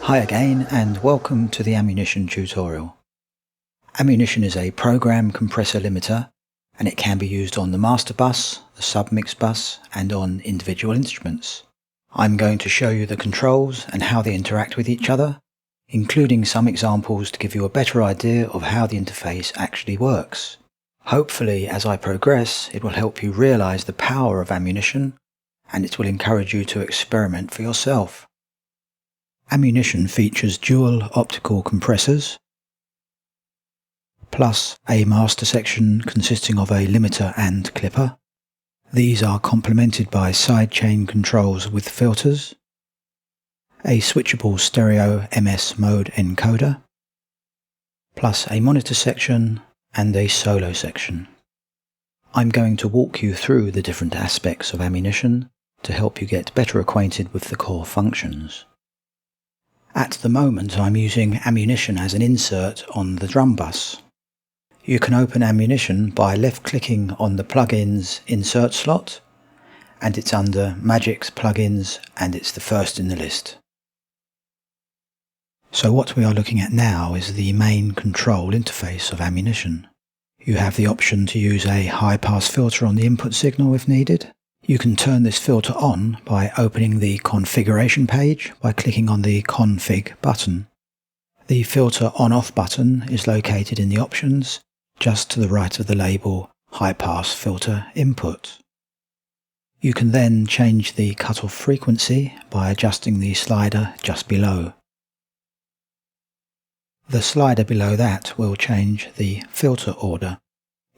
Hi again and welcome to the ammunition tutorial. Ammunition is a program compressor limiter and it can be used on the master bus, the submix bus and on individual instruments. I'm going to show you the controls and how they interact with each other, including some examples to give you a better idea of how the interface actually works. Hopefully, as I progress, it will help you realize the power of ammunition and it will encourage you to experiment for yourself. Ammunition features dual optical compressors, plus a master section consisting of a limiter and clipper. These are complemented by sidechain controls with filters, a switchable stereo MS mode encoder, plus a monitor section and a solo section. I'm going to walk you through the different aspects of ammunition to help you get better acquainted with the core functions. At the moment I'm using ammunition as an insert on the drum bus. You can open ammunition by left-clicking on the plugins insert slot, and it's under Magic's plugins and it's the first in the list. So what we are looking at now is the main control interface of ammunition. You have the option to use a high-pass filter on the input signal if needed. You can turn this filter on by opening the configuration page by clicking on the config button. The filter on-off button is located in the options just to the right of the label high pass filter input. You can then change the cutoff frequency by adjusting the slider just below. The slider below that will change the filter order.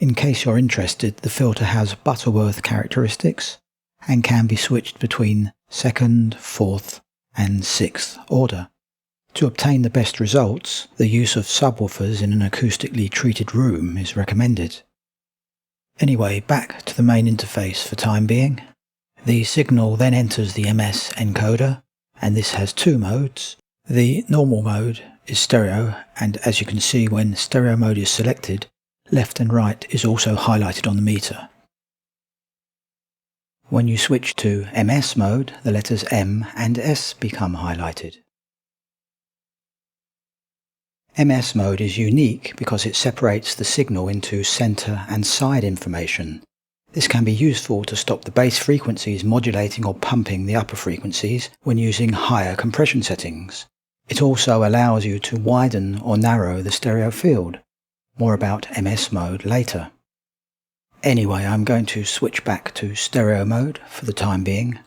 In case you're interested, the filter has Butterworth characteristics and can be switched between 2nd, 4th and 6th order. To obtain the best results, the use of subwoofers in an acoustically treated room is recommended. Anyway, back to the main interface for time being. The signal then enters the MS encoder, and this has two modes. The normal mode is stereo, and as you can see when stereo mode is selected, left and right is also highlighted on the meter. When you switch to MS mode, the letters M and S become highlighted. MS mode is unique because it separates the signal into center and side information. This can be useful to stop the bass frequencies modulating or pumping the upper frequencies when using higher compression settings. It also allows you to widen or narrow the stereo field. More about MS mode later. Anyway, I'm going to switch back to stereo mode for the time being.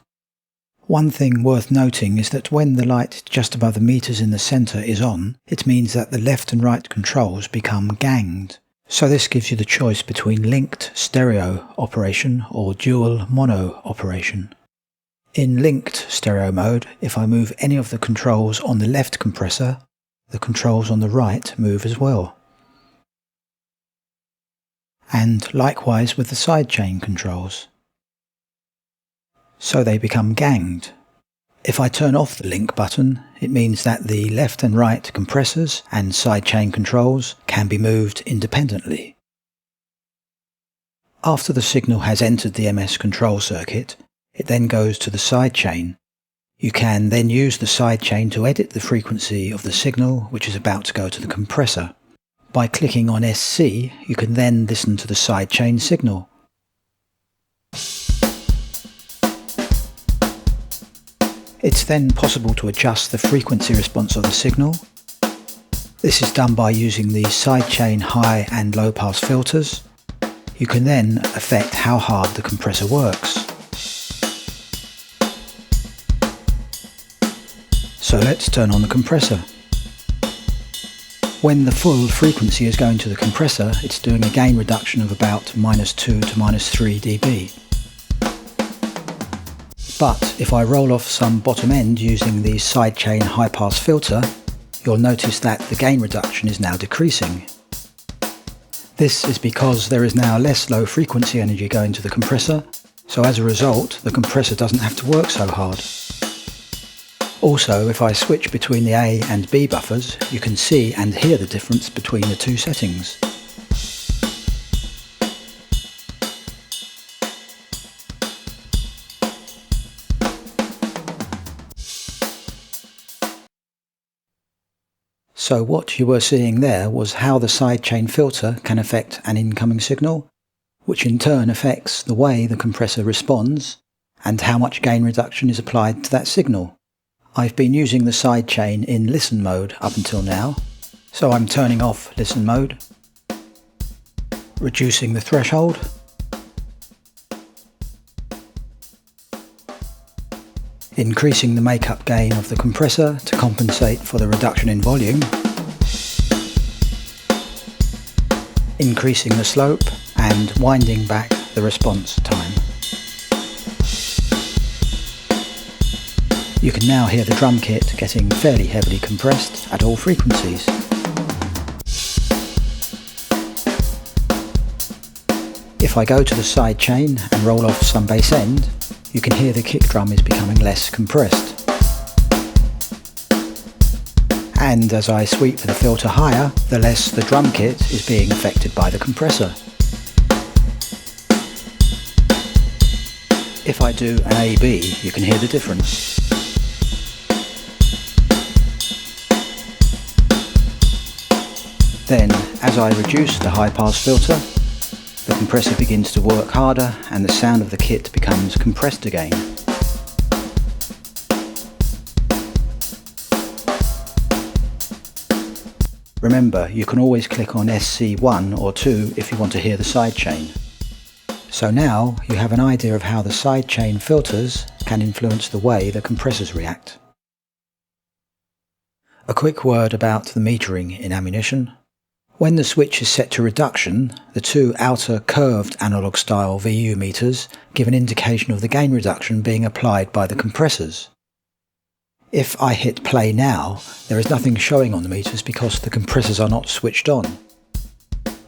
One thing worth noting is that when the light just above the meters in the center is on, it means that the left and right controls become ganged. So this gives you the choice between linked stereo operation or dual mono operation. In linked stereo mode, if I move any of the controls on the left compressor, the controls on the right move as well. And likewise with the sidechain controls. So they become ganged. If I turn off the link button, it means that the left and right compressors and sidechain controls can be moved independently. After the signal has entered the MS control circuit, it then goes to the sidechain. You can then use the sidechain to edit the frequency of the signal which is about to go to the compressor. By clicking on SC, you can then listen to the sidechain signal. It's then possible to adjust the frequency response of the signal. This is done by using the sidechain high and low pass filters. You can then affect how hard the compressor works. So let's turn on the compressor. When the full frequency is going to the compressor, it's doing a gain reduction of about -2 to -3 dB. But if I roll off some bottom end using the sidechain high pass filter, you'll notice that the gain reduction is now decreasing. This is because there is now less low frequency energy going to the compressor, so as a result the compressor doesn't have to work so hard. Also, if I switch between the A and B buffers, you can see and hear the difference between the two settings. So what you were seeing there was how the sidechain filter can affect an incoming signal, which in turn affects the way the compressor responds and how much gain reduction is applied to that signal. I've been using the sidechain in listen mode up until now, so I'm turning off listen mode, reducing the threshold, increasing the makeup gain of the compressor to compensate for the reduction in volume, increasing the slope and winding back the response time. You can now hear the drum kit getting fairly heavily compressed at all frequencies. If I go to the sidechain and roll off some bass end, you can hear the kick drum is becoming less compressed. And as I sweep the filter higher, the less the drum kit is being affected by the compressor. If I do an A-B, you can hear the difference. Then, as I reduce the high-pass filter, the compressor begins to work harder and the sound of the kit becomes compressed again. Remember, you can always click on SC1 or 2 if you want to hear the sidechain. So now you have an idea of how the sidechain filters can influence the way the compressors react. A quick word about the metering in ammunition. When the switch is set to reduction, the two outer curved analog style VU meters give an indication of the gain reduction being applied by the compressors. If I hit play now, there is nothing showing on the meters because the compressors are not switched on.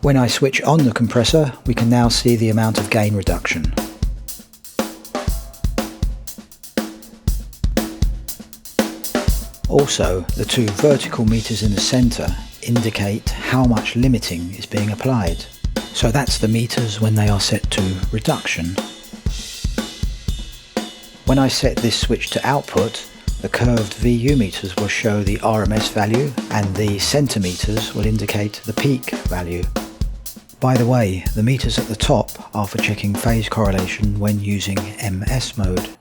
When I switch on the compressor, we can now see the amount of gain reduction. Also, the two vertical meters in the center indicate how much limiting is being applied. So that's the meters when they are set to reduction. When I set this switch to output, the curved VU meters will show the RMS value and the center meters will indicate the peak value. By the way, the meters at the top are for checking phase correlation when using MS mode.